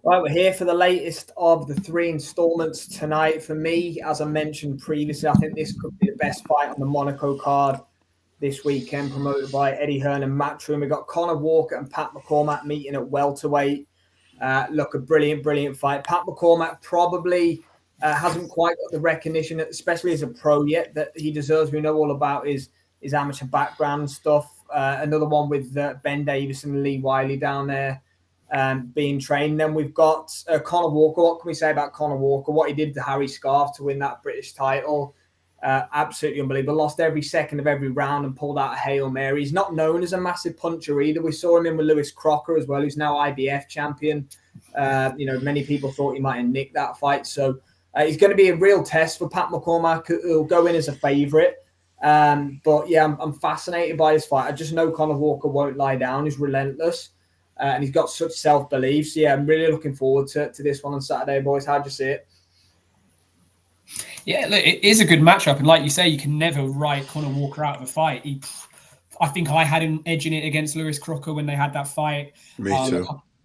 Right, we're here for the latest of the 3 installments tonight. For me, as I mentioned previously, I think this could be the best fight on the Monaco card this weekend, promoted by Eddie Hearn and Matchroom. We've got Conah Walker and Pat McCormack meeting at welterweight. Look, a brilliant fight. Pat McCormack probably hasn't quite got the recognition, especially as a pro yet, that he deserves. We know all about his amateur background stuff. Another one with Ben Davis and Lee Wiley down there being trained. Then we've got Conah Walker. What can we say about Conah Walker? What he did to Harry Scarf to win that British title. Absolutely unbelievable. Lost every second of every round and pulled out a Hail Mary. He's not known as a massive puncher either. We saw him in with Lewis Crocker as well, who's now IBF champion. Many people thought he might have nicked that fight. So he's going to be a real test for Pat McCormack, who'll go in as a favourite. But yeah, I'm fascinated by this fight. I just know Conah Walker won't lie down. He's relentless. And he's got such self-belief. So yeah, I'm really looking forward to this one on Saturday, boys. How'd you see it? Yeah, look, it is a good matchup. And like you say, you can never write Conah Walker out of a fight. I think I had him edging it against Lewis Crocker when they had that fight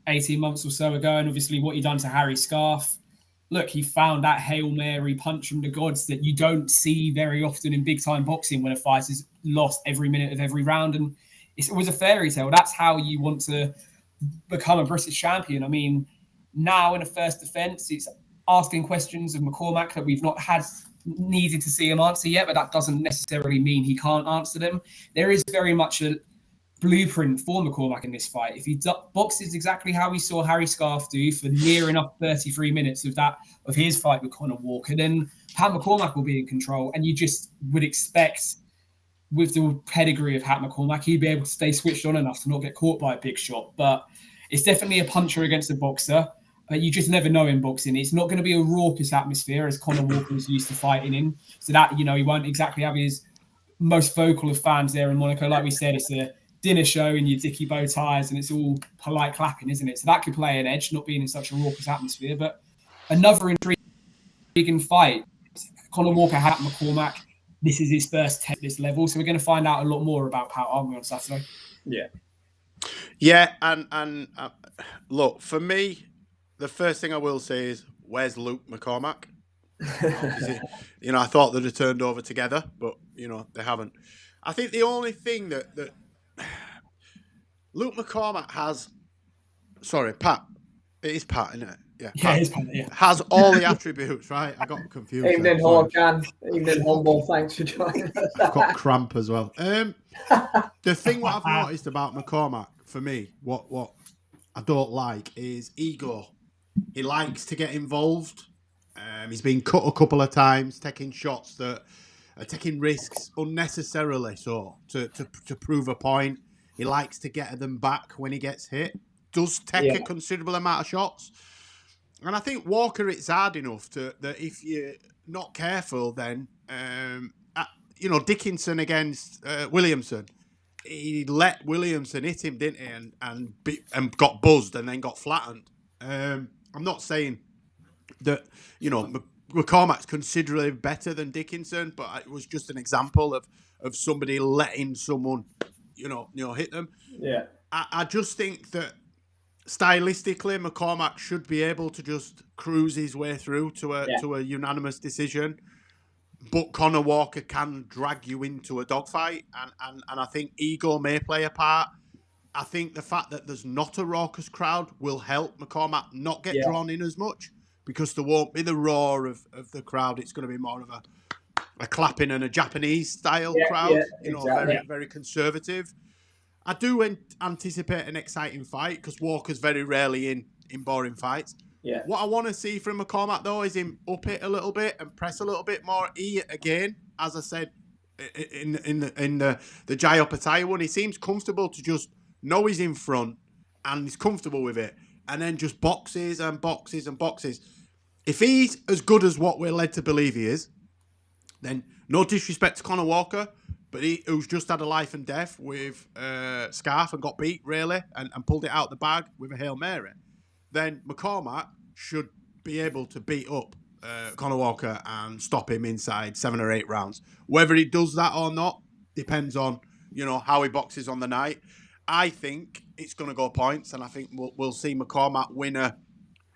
18 months or so ago. And obviously what he done to Harry Scarf. Look, he found that Hail Mary punch from the gods that you don't see very often in big-time boxing when a fight is lost every minute of every round. And it was a fairy tale. That's how you want to become a British champion. I mean, now in a first defense, it's asking questions of McCormack that we've not needed to see him answer yet, but that doesn't necessarily mean he can't answer them. There is very much a blueprint for McCormack in this fight. If he boxes exactly how we saw Harry Scarf do for near enough 33 minutes of his fight with Conah Walker, then Pat McCormack will be in control. And you just would expect, with the pedigree of Pat McCormack, he'd be able to stay switched on enough to not get caught by a big shot. But it's definitely a puncher against a boxer. But you just never know in boxing. It's not going to be a raucous atmosphere as Conah Walker was used to fighting in. So that, he won't exactly have his most vocal of fans there in Monaco. Like we said, it's a dinner show in your dicky bow ties and it's all polite clapping, isn't it? So that could play an edge, not being in such a raucous atmosphere. But another intriguing fight. Conah Walker had McCormack. This is his first test at this level. So we're going to find out a lot more about Pat, aren't we, on Saturday? Yeah. Yeah, and look, for me, the first thing I will say is, where's Luke McCormack? I thought they'd have turned over together, but, they haven't. I think the only thing that Luke McCormack has... Sorry, Pat. It is Pat, isn't it? Yeah, it is Pat, yeah. Has all the attributes, right? I got confused. Evening, Horgan. Evening, Humble. Thanks for joining us. I've got cramp as well. The thing what I've noticed about McCormack, for me, what I don't like is ego. He likes to get involved. He's been cut a couple of times, taking shots that are taking risks unnecessarily. So to prove a point, he likes to get them back when he gets hit. Does take a considerable amount of shots, and I think Walker, it's hard enough that if you're not careful, then Dickinson against Williamson, he let Williamson hit him, didn't he? And got buzzed and then got flattened. I'm not saying that, McCormack's considerably better than Dickinson, but it was just an example of somebody letting someone, hit them. Yeah. I just think that stylistically, McCormack should be able to just cruise his way through to a unanimous decision. But Conah Walker can drag you into a dogfight, and I think ego may play a part. I think the fact that there's not a raucous crowd will help McCormack not get drawn in as much, because there won't be the roar of the crowd. It's going to be more of a clapping and a Japanese style crowd, exactly. very, very conservative. I do anticipate an exciting fight because Walker's very rarely in boring fights. Yeah. What I want to see from McCormack, though, is him up it a little bit and press a little bit more. Again, as I said in the Jai Opataya one, he seems comfortable to just know he's in front and he's comfortable with it, and then just boxes and boxes and boxes. If he's as good as what we're led to believe he is, then no disrespect to Conah Walker, but who's just had a life and death with Scarf and got beat, really, and pulled it out the bag with a Hail Mary, then McCormack should be able to beat up Conah Walker and stop him inside 7 or 8 rounds. Whether he does that or not depends on, how he boxes on the night. I think it's going to go points, and I think we'll see McCormack win a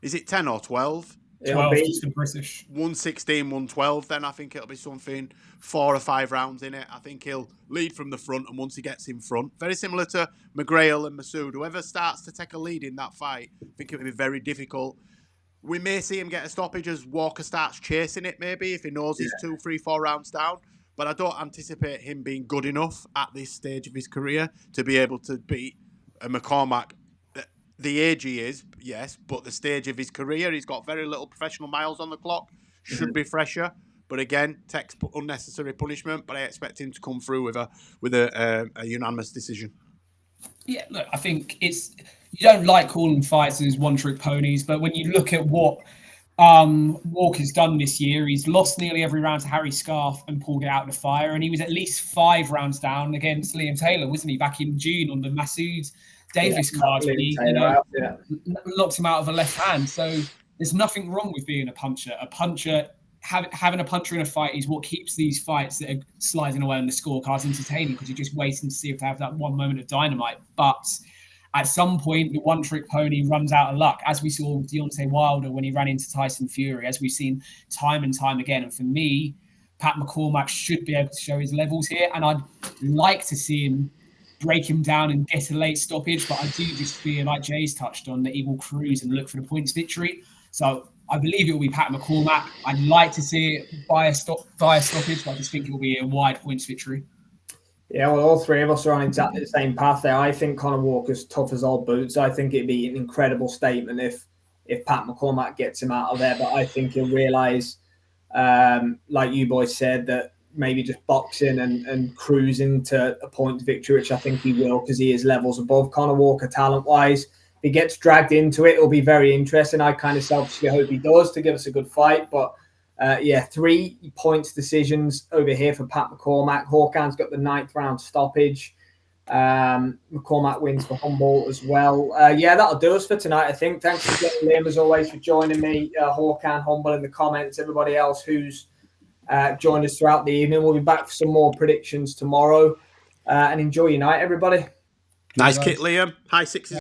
Is it 10 or 12? 12, just the British. 116, 112, then I think it'll be something 4 or 5 rounds in it. I think he'll lead from the front, and once he gets in front, very similar to McGrail and Masood, whoever starts to take a lead in that fight, I think it'll be very difficult. We may see him get a stoppage as Walker starts chasing it, maybe, if he knows he's 2, 3, 4 rounds down. But I don't anticipate him being good enough at this stage of his career to be able to beat a McCormack. The age he is, yes, but the stage of his career, he's got very little professional miles on the clock, should be fresher. But again, takes unnecessary punishment, but I expect him to come through with a unanimous decision. Yeah, look, I think you don't like calling fights as one-trick ponies, but when you look at what Walker's done this year, he's lost nearly every round to Harry Scarf and pulled it out of the fire, and he was at least 5 rounds down against Liam Taylor, wasn't he, back in June on the Masood Davis card when he knocked him out of a left hand. So there's nothing wrong with being a puncher. Having a puncher in a fight is what keeps these fights that are sliding away on the scorecards entertaining, because you're just waiting to see if they have that one moment of dynamite. But at some point, the one-trick pony runs out of luck, as we saw with Deontay Wilder when he ran into Tyson Fury, as we've seen time and time again. And for me, Pat McCormack should be able to show his levels here, and I'd like to see him break him down and get a late stoppage, but I do just feel, like Jay's touched on, that he will cruise and look for the points victory. So I believe it will be Pat McCormack. I'd like to see it via stoppage, but I just think it will be a wide points victory. Yeah, well, all three of us are on exactly the same path there. I think Conor Walker's tough as old boots. I think it'd be an incredible statement if Pat McCormack gets him out of there, but I think he'll realise, like you boys said, that maybe just boxing and cruising to a point victory, which I think he will, because he is levels above Conor Walker talent-wise. If he gets dragged into it, it'll be very interesting. I kind of selfishly hope he does, to give us a good fight. But 3 points decisions over here for Pat McCormack. Hawkins got the 9th round stoppage. McCormack wins for Humboldt as well. That'll do us for tonight, I think. Thanks again, Liam, as always, for joining me. Hawkins, Humboldt in the comments, everybody else who's joined us throughout the evening. We'll be back for some more predictions tomorrow. And enjoy your night, everybody. Nice kit, Liam. High sixes.